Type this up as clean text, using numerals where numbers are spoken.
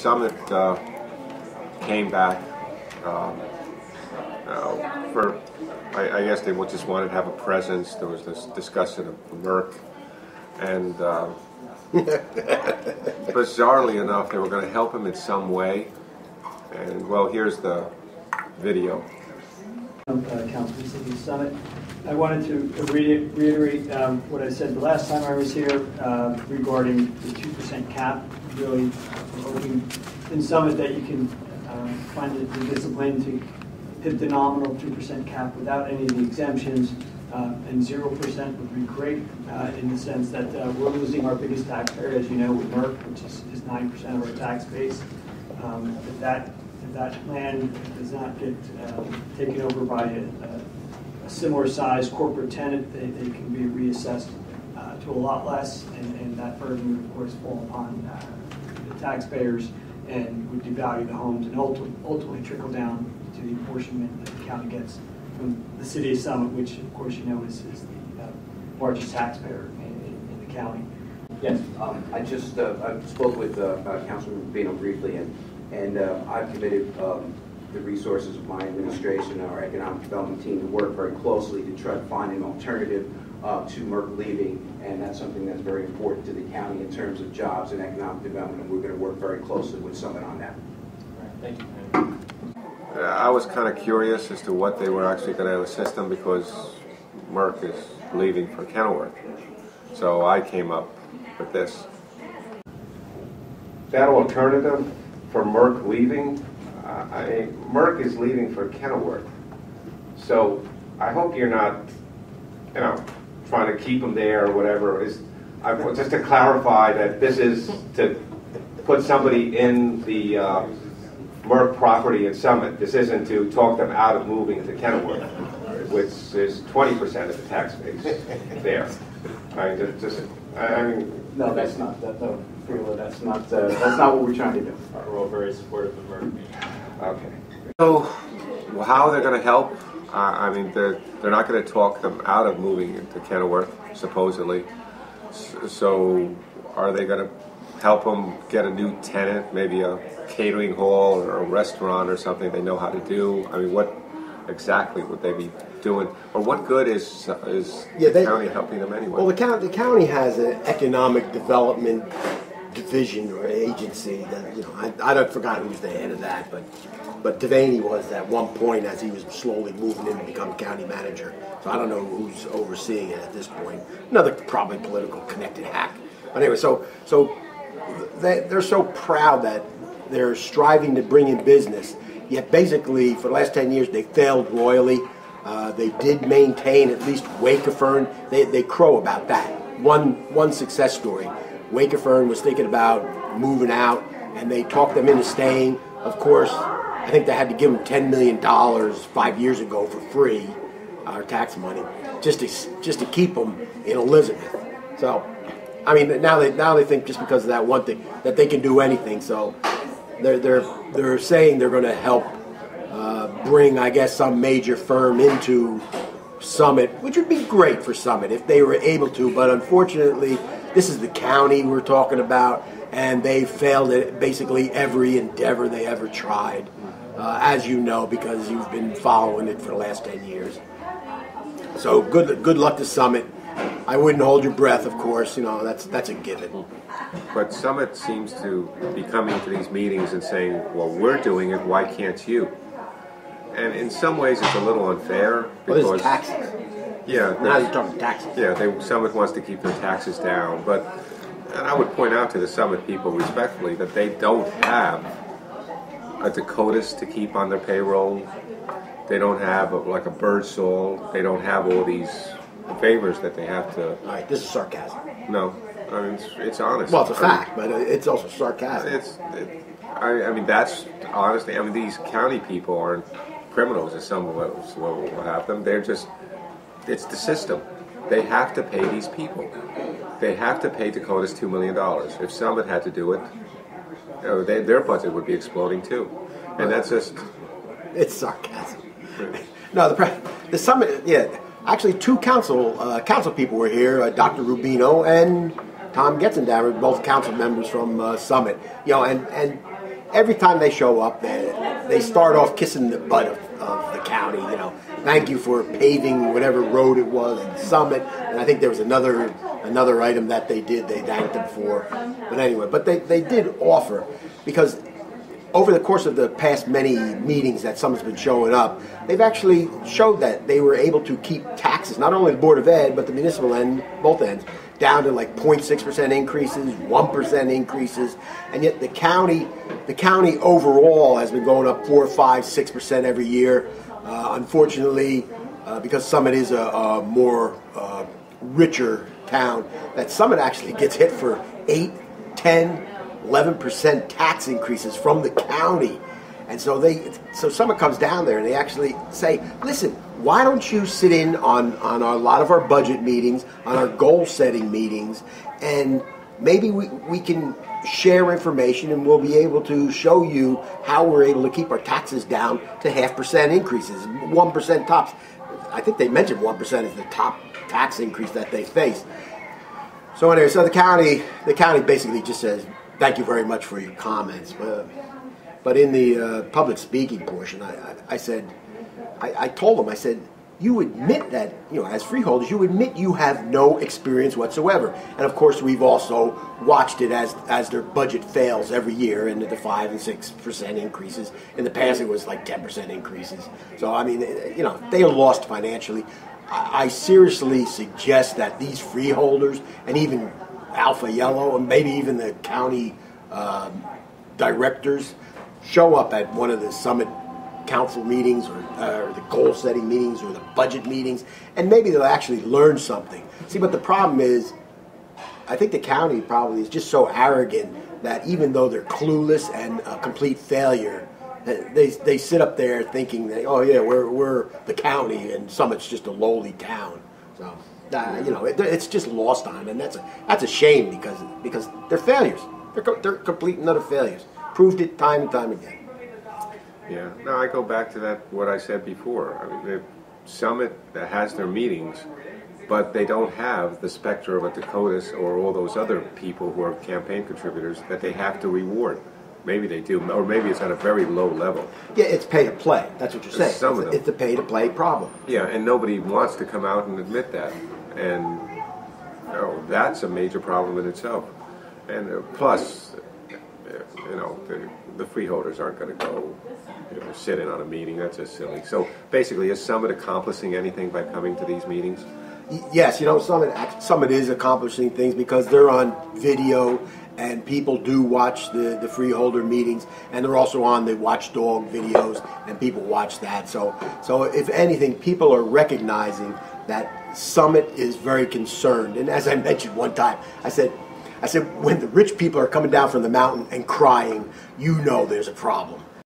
Summit came back for, I guess they just wanted to have a presence. There was this discussion of Merck, and bizarrely enough, they were going to help him in some way. And well, here's the video. Council City Summit. I wanted to reiterate what I said the last time I was here regarding the 2% cap. Really hoping in Summit that you can find the discipline to hit the nominal 2% cap without any of the exemptions, and 0% would be great in the sense that we're losing our biggest taxpayer, as you know, with Merck, which is 9% of our tax base. If that plan does not get taken over by a similar size corporate tenant, they can be reassessed to a lot less, and that burden would of course fall upon the taxpayers and would devalue the homes and ultimately trickle down to the apportionment that the county gets from the city of Summit, which of course you know is the largest taxpayer in the county. Yes, I just I spoke with Councilman Rubino briefly, and I've committed the resources of my administration and our economic development team to work very closely to try to find an alternative to Merck leaving, and that's something that's very important to the county in terms of jobs and economic development, and we're going to work very closely with Summit on that. Thank you. I was kind of curious as to what they were actually going to assist them, because Merck is leaving for Kenilworth. So I came up with this. That alternative for Merck leaving, Merck is leaving for Kenilworth. So I hope you're not, trying to keep them there or whatever. Just to clarify that this is to put somebody in the Merck property in Summit. This isn't to talk them out of moving to Kenilworth, which is 20% of the tax base there. No, that's not. That's not what we're trying to do. We're all very supportive of Merck. Okay. So, how they're going to help? They're not going to talk them out of moving into Kenilworth, supposedly. So, are they going to help them get a new tenant, maybe a catering hall or a restaurant or something they know how to do? What exactly would they be doing, or what good is the county helping them anyway? Well, the county has an economic development division or agency that I forgot who's the head of that, but Devaney was at one point as he was slowly moving in to become county manager. So I don't know who's overseeing it at this point. Another probably political connected hack. But anyway, so they're so proud that they're striving to bring in business. Yet basically, for the last 10 years, they failed royally. They did maintain at least Wakefern. They crow about that. One success story. Wakefern was thinking about moving out, and they talked them into staying. Of course, I think they had to give them $10 million 5 years ago for free, our tax money, just to keep them in Elizabeth. So, now they think just because of that one thing that they can do anything. So they're saying they're going to help bring, I guess, some major firm into Summit, which would be great for Summit if they were able to. But unfortunately, this is the county we're talking about, and they failed at basically every endeavor they ever tried, as you know, because you've been following it for the last 10 years. So good luck to Summit. I wouldn't hold your breath, of course. That's a given. But Summit seems to be coming to these meetings and saying, well, we're doing it, why can't you? And in some ways it's a little unfair. Because it's taxes. Yeah. Now you're talking taxes. Yeah, Summit wants to keep their taxes down. And I would point out to the Summit people respectfully that they don't have a Dakotas to keep on their payroll. They don't have a Birdsall. They don't have all these favors that they have to. All right, this is sarcasm. No, it's honest. Well, it's a fact, but it's also sarcasm. That's honestly. These county people aren't criminals, as some will have them. They're just. It's the system. They have to pay these people. They have to pay Dakotas $2 million. If Summit had to do it, their budget would be exploding too. And that's just. It's sarcasm. No, the Summit. Yeah. Actually, two council people were here, Dr. Rubino and Tom Getzendammer, both council members from Summit. And every time they show up, they start off kissing the butt of the county. You know, thank you for paving whatever road it was in Summit, and I think there was another item that they did. They thanked them for, but anyway, but they did offer, because over the course of the past many meetings that Summit's been showing up, they've actually showed that they were able to keep taxes, not only the Board of Ed, but the municipal end, both ends, down to like 0.6% increases, 1% increases, and yet the county overall has been going up 4, 5, 6% every year. Unfortunately, because Summit is a more richer town, that Summit actually gets hit for 8, 10, 11% tax increases from the county. And so Summit comes down there and they actually say, listen, why don't you sit in on a lot of our budget meetings, on our goal setting meetings, and maybe we can share information and we'll be able to show you how we're able to keep our taxes down to 0.5% increases, 1% tops. I think they mentioned 1% is the top tax increase that they face. So anyway, so the county basically just says, thank you very much for your comments. But in the public speaking portion, I said, I told them, I said, you admit that, you know, as freeholders, you admit you have no experience whatsoever. And of course, we've also watched it as their budget fails every year into the 5 and 6% increases. In the past, it was like 10% increases. So, I mean, you know, they are lost financially. I seriously suggest that these freeholders and even Alpha Yellow and maybe even the county directors show up at one of the Summit council meetings or the goal setting meetings or the budget meetings, and maybe they'll actually learn something. See, but the problem is, I think the county probably is just so arrogant that even though they're clueless and a complete failure, they sit up there thinking that, oh yeah, we're the county and Summit's just a lowly town. So you know, it's just lost on them, and that's a shame because they're failures. They're complete and utter failures. Proved it time and time again. Yeah. No, I go back to what I said before. I mean, the Summit has their meetings, but they don't have the specter of a Dakotas or all those other people who are campaign contributors that they have to reward. Maybe they do, or maybe it's at a very low level. Yeah, it's pay to play. That's what you're saying. Some of them. It's a pay to play problem. Yeah, and nobody wants to come out and admit that. And that's a major problem in itself. And plus, you know, the freeholders aren't going to go sit in on a meeting. That's just silly. So basically, is Summit accomplishing anything by coming to these meetings? Yes, you know, Summit is accomplishing things because they're on video and people do watch the freeholder meetings, and they're also on the watchdog videos, and people watch that. So if anything, people are recognizing that Summit is very concerned. And as I mentioned one time, I said, when the rich people are coming down from the mountain and crying, you know there's a problem.